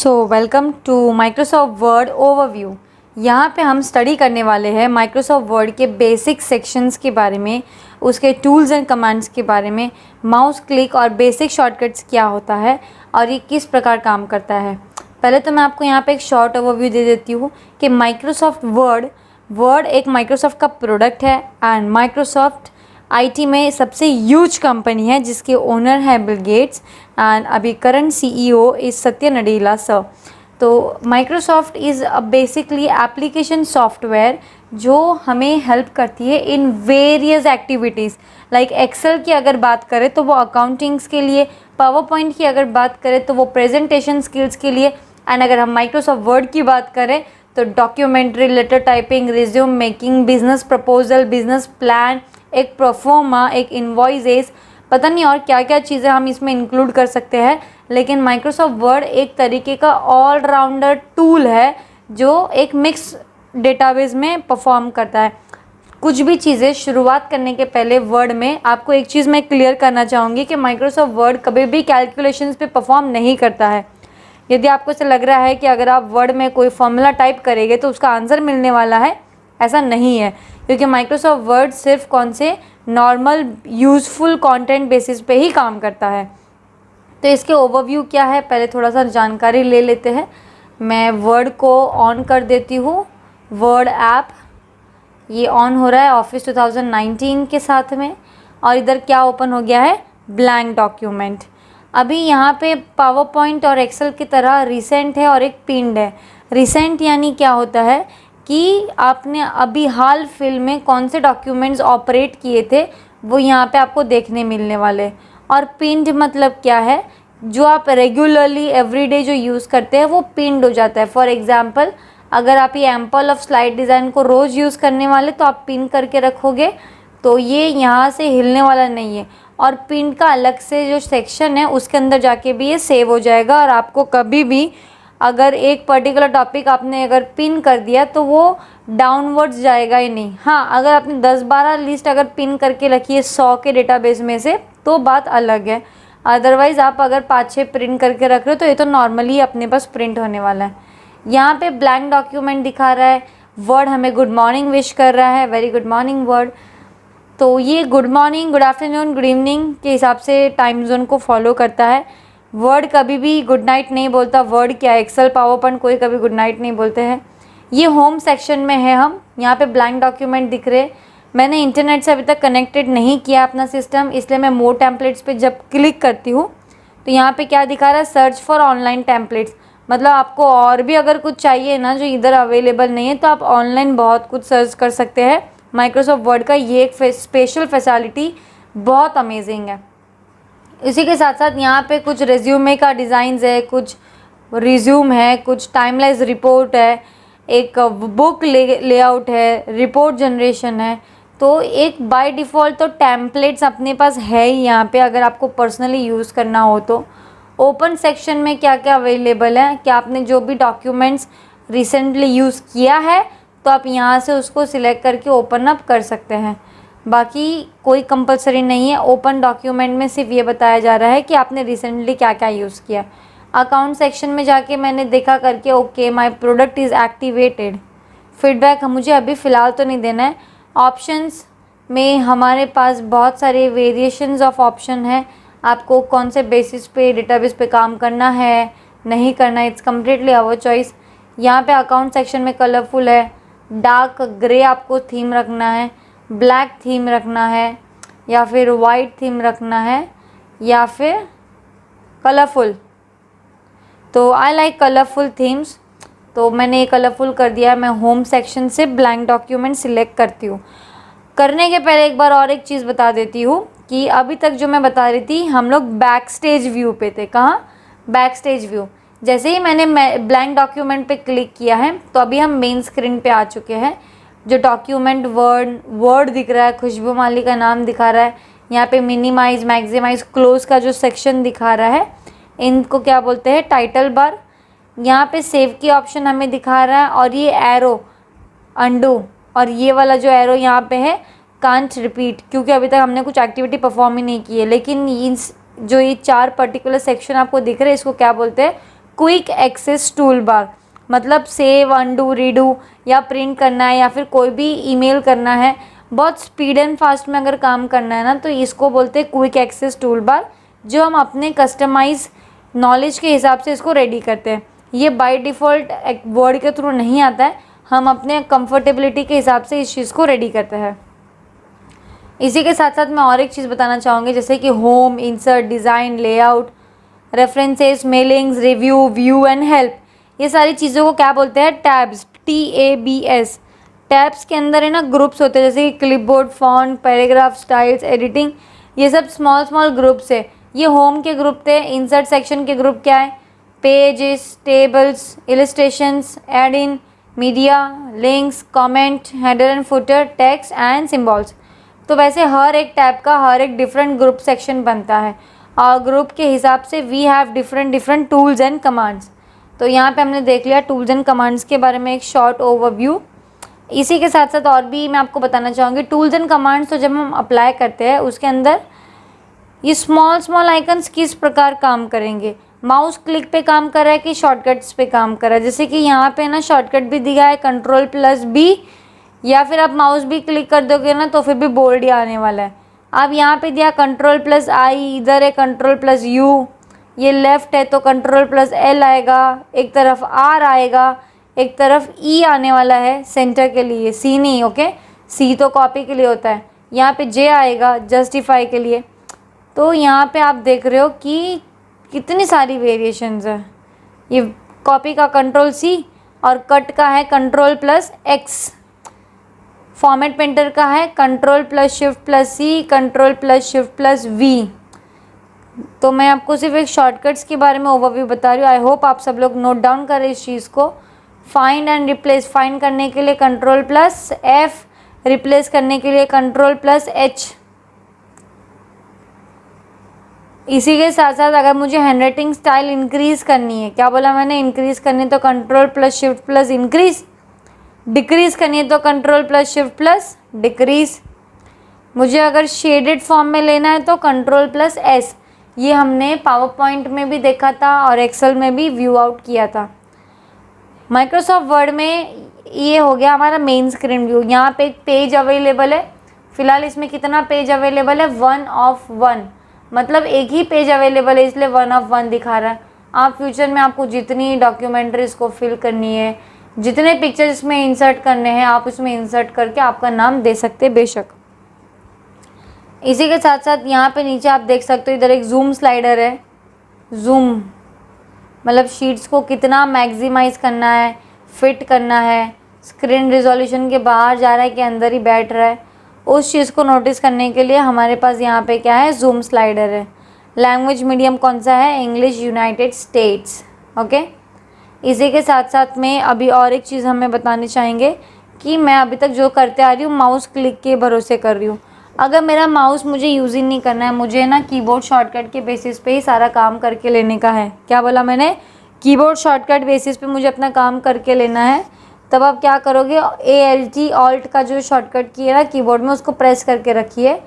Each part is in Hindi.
Welcome to Microsoft Word overview. यहाँ पे हम स्टडी करने वाले हैं माइक्रोसॉफ्ट वर्ड के बेसिक सेक्शंस के बारे में, उसके टूल्स एंड कमांड्स के बारे में, माउस क्लिक और बेसिक शॉर्टकट्स क्या होता है और ये किस प्रकार काम करता है। पहले तो मैं आपको यहाँ पे एक शॉर्ट ओवरव्यू दे देती हूँ कि माइक्रोसॉफ्ट वर्ड एक माइक्रोसॉफ्ट का प्रोडक्ट है एंड माइक्रोसॉफ्ट आईटी में सबसे ह्यूज कंपनी है जिसके ओनर है बिल गेट्स एंड अभी current CEO is Satya Nadella sir. तो Microsoft is basically application software जो हमें हेल्प करती है in various activities. Like Excel की अगर बात करें तो वो अकाउंटिंग्स के लिए, पावर पॉइंट की अगर बात करें तो वो प्रेजेंटेशन स्किल्स के लिए, एंड अगर हम माइक्रोसॉफ्ट वर्ड की बात करें तो documentary, letter typing, resume making, business proposal, business plan, एक प्रोफोमा, एक इन्वॉइसेस, पता नहीं और क्या क्या चीज़ें हम इसमें इंक्लूड कर सकते हैं। लेकिन माइक्रोसॉफ्ट वर्ड एक तरीके का ऑलराउंडर टूल है जो एक मिक्स डेटाबेस में परफॉर्म करता है। कुछ भी चीज़ें शुरुआत करने के पहले वर्ड में आपको एक चीज़ मैं क्लियर करना चाहूँगी कि माइक्रोसॉफ्ट वर्ड कभी भी कैलकुलेशंस पे परफॉर्म नहीं करता है। यदि आपको ऐसा लग रहा है कि अगर आप वर्ड में कोई फॉर्मूला टाइप करेंगे तो उसका आंसर मिलने वाला है, ऐसा नहीं है, क्योंकि माइक्रोसॉफ्ट वर्ड सिर्फ कौन से नॉर्मल यूज़फुल कंटेंट बेसिस पे ही काम करता है। तो इसके ओवरव्यू क्या है, पहले थोड़ा सा जानकारी ले लेते हैं। मैं वर्ड को ऑन कर देती हूँ। वर्ड ऐप ये ऑन हो रहा है ऑफिस 2019 के साथ में, और इधर क्या ओपन हो गया है, ब्लैंक डॉक्यूमेंट। अभी यहाँ पे पावर पॉइंट और एक्सेल की तरह रिसेंट है और एक पिन्ड है। रिसेंट यानी क्या होता है कि आपने अभी हाल फिल में कौन से डॉक्यूमेंट्स ऑपरेट किए थे वो यहाँ पे आपको देखने मिलने वाले। और पिन्ड मतलब क्या है, जो आप रेगुलरली एवरीडे जो यूज़ करते हैं वो पिन्ड हो जाता है। फॉर एग्जांपल, अगर आप ये एम्पल ऑफ स्लाइड डिज़ाइन को रोज़ यूज़ करने वाले तो आप पिन करके रखोगे तो ये यहाँ से हिलने वाला नहीं है, और पिन का अलग से जो सेक्शन है उसके अंदर जाके भी ये सेव हो जाएगा। और आपको कभी भी अगर एक पर्टिकुलर टॉपिक आपने अगर पिन कर दिया तो वो डाउनवर्ड्स जाएगा ही नहीं। हाँ, अगर आपने 10-12 लिस्ट अगर पिन करके रखी है 100 के डेटाबेस में से तो बात अलग है। अदरवाइज़ आप अगर 5-6 प्रिंट करके रख रहे हो तो ये तो नॉर्मली अपने पास प्रिंट होने वाला है। यहाँ पे ब्लैंक डॉक्यूमेंट दिखा रहा है। वर्ड हमें गुड मॉर्निंग विश कर रहा है, वेरी गुड मॉर्निंग वर्ड। तो ये good morning, good afternoon, good evening के हिसाब से टाइम जोन को फॉलो करता है। वर्ड कभी भी गुड नाइट नहीं बोलता। वर्ड क्या, एक्सेल, पावर पॉइंट, कोई कभी गुड नाइट नहीं बोलते हैं। ये होम सेक्शन में है। हम यहाँ पे ब्लैंक डॉक्यूमेंट दिख रहे। मैंने इंटरनेट से अभी तक कनेक्टेड नहीं किया अपना सिस्टम, इसलिए मैं मोर टेम्पलेट्स पे जब क्लिक करती हूँ तो यहाँ पे क्या दिखा रहा है, सर्च फॉर ऑनलाइन टेम्पलेट्स। मतलब आपको और भी अगर कुछ चाहिए ना जो इधर अवेलेबल नहीं है तो आप ऑनलाइन बहुत कुछ सर्च कर सकते हैं। माइक्रोसॉफ्ट वर्ड का ये एक स्पेशल फैसिलिटी बहुत अमेजिंग है। इसी के साथ साथ यहाँ पे कुछ रेज्यूमे का डिज़ाइंस है, कुछ रिज्यूम है, कुछ टाइमलाइज रिपोर्ट है, एक बुक लेआउट है, रिपोर्ट जनरेशन है। तो एक बाय डिफ़ॉल्ट तो टेम्पलेट्स अपने पास है ही यहाँ पे, अगर आपको पर्सनली यूज़ करना हो तो। ओपन सेक्शन में क्या क्या अवेलेबल है, कि आपने जो भी डॉक्यूमेंट्स रिसेंटली यूज़ किया है तो आप यहाँ से उसको सिलेक्ट करके ओपन अप कर सकते हैं। बाकी कोई कंपलसरी नहीं है। ओपन डॉक्यूमेंट में सिर्फ ये बताया जा रहा है कि आपने रिसेंटली क्या क्या यूज़ किया। अकाउंट सेक्शन में जाके मैंने देखा करके okay my product is activated. Feedback मुझे अभी फ़िलहाल तो नहीं देना है। ऑप्शंस में हमारे पास बहुत सारे वेरिएशंस ऑफ ऑप्शन है। आपको कौन से बेसिस पे डेटाबेस पे काम करना है, नहीं करना है, इट्स कम्प्लीटली आवर चॉइस। यहाँ पे अकाउंट सेक्शन में कलरफुल है, डार्क ग्रे आपको थीम रखना है, ब्लैक थीम रखना है, या फिर वाइट थीम रखना है, या फिर कलरफुल। तो आई लाइक कलरफुल थीम्स, तो मैंने ये कलरफुल कर दिया। मैं होम सेक्शन से ब्लैंक डॉक्यूमेंट सिलेक्ट करती हूँ। करने के पहले एक बार और एक चीज़ बता देती हूँ कि अभी तक जो मैं बता रही थी हम लोग बैक स्टेज व्यू पे थे। कहाँ, बैक स्टेज व्यू। जैसे ही मैंने ब्लैंक डॉक्यूमेंट पे क्लिक किया है तो अभी हम मेन स्क्रीन पे आ चुके हैं। जो डॉक्यूमेंट वर्ड दिख रहा है, खुशबू माली का नाम दिखा रहा है। यहाँ पे मिनिमाइज, मैक्सिमाइज, क्लोज का जो सेक्शन दिखा रहा है इनको क्या बोलते हैं, टाइटल बार। यहाँ पे सेव की ऑप्शन हमें दिखा रहा है, और ये एरो अंडू, और ये वाला जो एरो यहाँ पे है कांट रिपीट, क्योंकि अभी तक हमने कुछ एक्टिविटी परफॉर्म ही नहीं की है। लेकिन जो ये 4 पर्टिकुलर सेक्शन आपको दिख रहे हैं इसको क्या बोलते हैं, क्विक एक्सेस टूल बार, मतलब सेव, अनडू, रीडू या प्रिंट करना है या फिर कोई भी ईमेल करना है, बहुत स्पीड एंड फास्ट में अगर काम करना है ना, तो इसको बोलते हैं क्विक एक्सेस टूल बार, जो हम अपने कस्टमाइज नॉलेज के हिसाब से इसको रेडी करते हैं। ये बाय डिफ़ॉल्ट वर्ड के थ्रू नहीं आता है, हम अपने कंफर्टेबिलिटी के हिसाब से इस चीज़ को रेडी करते हैं। इसी के साथ साथ मैं और एक चीज़ बताना चाहूँगी, जैसे कि home, insert, design, layout, references, mailings, review, view and help, ये सारी चीज़ों को क्या बोलते हैं? Tabs, TABS। टैब्स के अंदर है ना ग्रुप्स होते हैं, जैसे कि clipboard, font, paragraph, styles, editing, ये सब स्मॉल स्मॉल ग्रुप्स है। ये होम के ग्रुप थे। इंसर्ट सेक्शन के ग्रुप क्या है? Pages, tables, illustrations, add in, media, links, comment, header and footer, text and symbols. तो वैसे हर एक टैब का हर एक डिफरेंट ग्रुप सेक्शन बनता है और ग्रुप के हिसाब से we have different tools and commands. तो यहाँ पे हमने देख लिया टूल्स एंड कमांड्स के बारे में एक शॉर्ट ओवरव्यू। इसी के साथ साथ और भी मैं आपको बताना चाहूँगी, टूल्स एंड कमांड्स तो जब हम अप्लाई करते हैं उसके अंदर ये स्मॉल आइकन्स किस प्रकार काम करेंगे, माउस क्लिक पे काम कर रहा है कि शॉर्टकट्स पे काम कर रहा है। जैसे कि यहाँ पे ना शॉर्टकट भी दिया है Ctrl+B, या फिर आप माउस भी क्लिक कर दोगे ना तो फिर भी बोल्ड ही आने वाला है। अब यहाँ पे दिया Ctrl+I, इधर है Ctrl+U, ये लेफ़्ट है तो Ctrl+L आएगा, एक तरफ R आएगा, एक तरफ E आने वाला है सेंटर के लिए, C नहीं, ओके, C तो कॉपी के लिए होता है। यहाँ पे J आएगा जस्टिफाई के लिए। तो यहाँ पे आप देख रहे हो कि कितनी सारी वेरिएशंस है। ये कॉपी का Ctrl+C और कट का है Ctrl+X, फॉर्मेट पेंटर का है Ctrl+Shift+C, Ctrl+Shift+V। तो मैं आपको सिर्फ एक शॉर्टकट्स के बारे में ओवरव्यू बता रही हूँ। आई होप आप सब लोग नोट डाउन करें इस चीज़ को। फाइंड एंड रिप्लेस, फाइंड करने के लिए Ctrl+F, रिप्लेस करने के लिए Ctrl+H। इसी के साथ साथ अगर मुझे हैंडराइटिंग स्टाइल इंक्रीज़ करनी है, क्या बोला मैंने, इंक्रीज़ करनी है तो Ctrl+Shift+Increase, डिक्रीज़ करनी है तो Ctrl+Shift+Decrease। मुझे अगर शेडेड फॉर्म में लेना है तो Ctrl+S। ये हमने पावर पॉइंट में भी देखा था और एक्सेल में भी व्यू आउट किया था। माइक्रोसॉफ्ट वर्ड में ये हो गया हमारा मेन स्क्रीन व्यू। यहाँ पे एक पेज अवेलेबल है, फ़िलहाल इसमें कितना पेज अवेलेबल है? 1 of 1, मतलब एक ही पेज अवेलेबल है, इसलिए 1 of 1 दिखा रहा है। आप फ्यूचर में आपको जितनी डॉक्यूमेंट्रीज को फिल करनी है, जितने पिक्चर्स इसमें इंसर्ट करने हैं, आप उसमें इंसर्ट करके आपका नाम दे सकते हैं बेशक। इसी के साथ साथ यहाँ पे नीचे आप देख सकते हो इधर एक जूम स्लाइडर है। जूम मतलब शीट्स को कितना मैक्सिमाइज करना है, फिट करना है, स्क्रीन रिजोल्यूशन के बाहर जा रहा है कि अंदर ही बैठ रहा है, उस चीज़ को नोटिस करने के लिए हमारे पास यहाँ पे क्या है? जूम स्लाइडर है। लैंग्वेज मीडियम कौन सा है? English, United states, okay. इसी के साथ साथ में अभी और एक चीज़ हमें बतानी चाहेंगे कि मैं अभी तक जो करते आ रही हूँ माउस क्लिक के भरोसे कर रही हूँ। अगर मेरा माउस मुझे यूज़ ही नहीं करना है, मुझे ना कीबोर्ड शॉर्टकट के बेसिस पे ही सारा काम करके लेने का है। क्या बोला मैंने? कीबोर्ड शॉर्टकट बेसिस पे मुझे अपना काम करके लेना है। तब आप क्या करोगे? ALT ऑल्ट का जो शॉर्टकट की है ना कीबोर्ड में, उसको प्रेस करके रखिए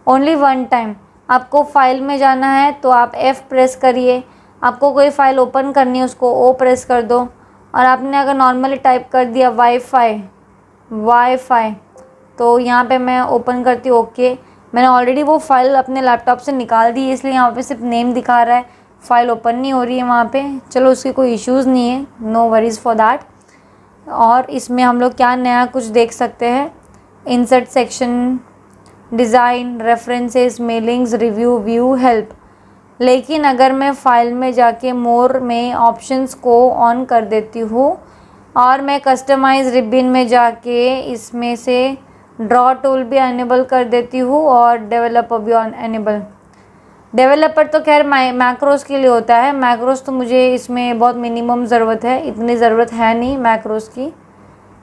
ओनली 1 टाइम। आपको फाइल में जाना है तो आप F प्रेस करिए, आपको कोई फाइल ओपन करनी है उसको O प्रेस कर दो, और आपने अगर नॉर्मली टाइप कर दिया वाईफाई तो यहाँ पे मैं ओपन करती हूँ, ओके। मैंने ऑलरेडी वो फाइल अपने लैपटॉप से निकाल दी है, इसलिए यहाँ पे सिर्फ नेम दिखा रहा है, फाइल ओपन नहीं हो रही है वहाँ पे। चलो उसके कोई इश्यूज़ नहीं है, नो वरीज़ फॉर दैट। और इसमें हम लोग क्या नया कुछ देख सकते हैं? Insert section, design, references, mailings, review, view, help. लेकिन अगर मैं फ़ाइल में जाके मोर में ऑप्शंस को ऑन कर देती हूँ और मैं कस्टमाइज़ रिबन में जाके इसमें से ड्रॉ टूल भी एनेबल कर देती हूँ और डेवलपर भी ऑन एनेबल। डेवलपर तो खैर मैक्रोस के लिए होता है, मैक्रोस तो मुझे इसमें बहुत मिनिमम ज़रूरत है, इतनी ज़रूरत है नहीं मैक्रोस की।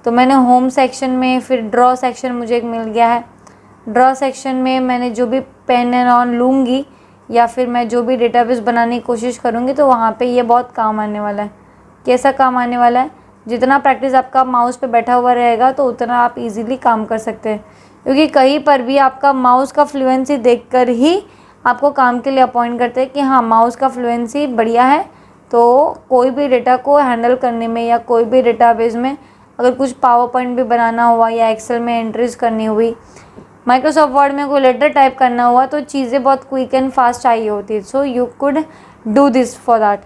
तो मैंने होम सेक्शन में फिर ड्रॉ सेक्शन मुझे एक मिल गया है। ड्रॉ सेक्शन में मैंने जो भी पेन एंड ऑन लूँगी या फिर मैं जो भी डेटाबेस बनाने की कोशिश करूँगी तो वहाँ पे ये बहुत काम आने वाला है। कैसा काम आने वाला है? जितना प्रैक्टिस आपका माउस पे बैठा हुआ रहेगा तो उतना आप इजीली काम कर सकते हैं, क्योंकि कहीं पर भी आपका माउस का फ्लुएंसी देखकर ही आपको काम के लिए अपॉइंट करते हैं कि हाँ माउस का फ्लुएंसी बढ़िया है तो कोई भी डेटा को हैंडल करने में या कोई भी डेटाबेस में अगर कुछ पावर पॉइंट भी बनाना हुआ या एक्सेल में एंट्रीज करनी हुई, माइक्रोसॉफ्ट वर्ड में कोई लेटर टाइप करना हुआ, तो चीज़ें बहुत क्विक एंड फास्ट चाहिए होती है। So you could do this for that.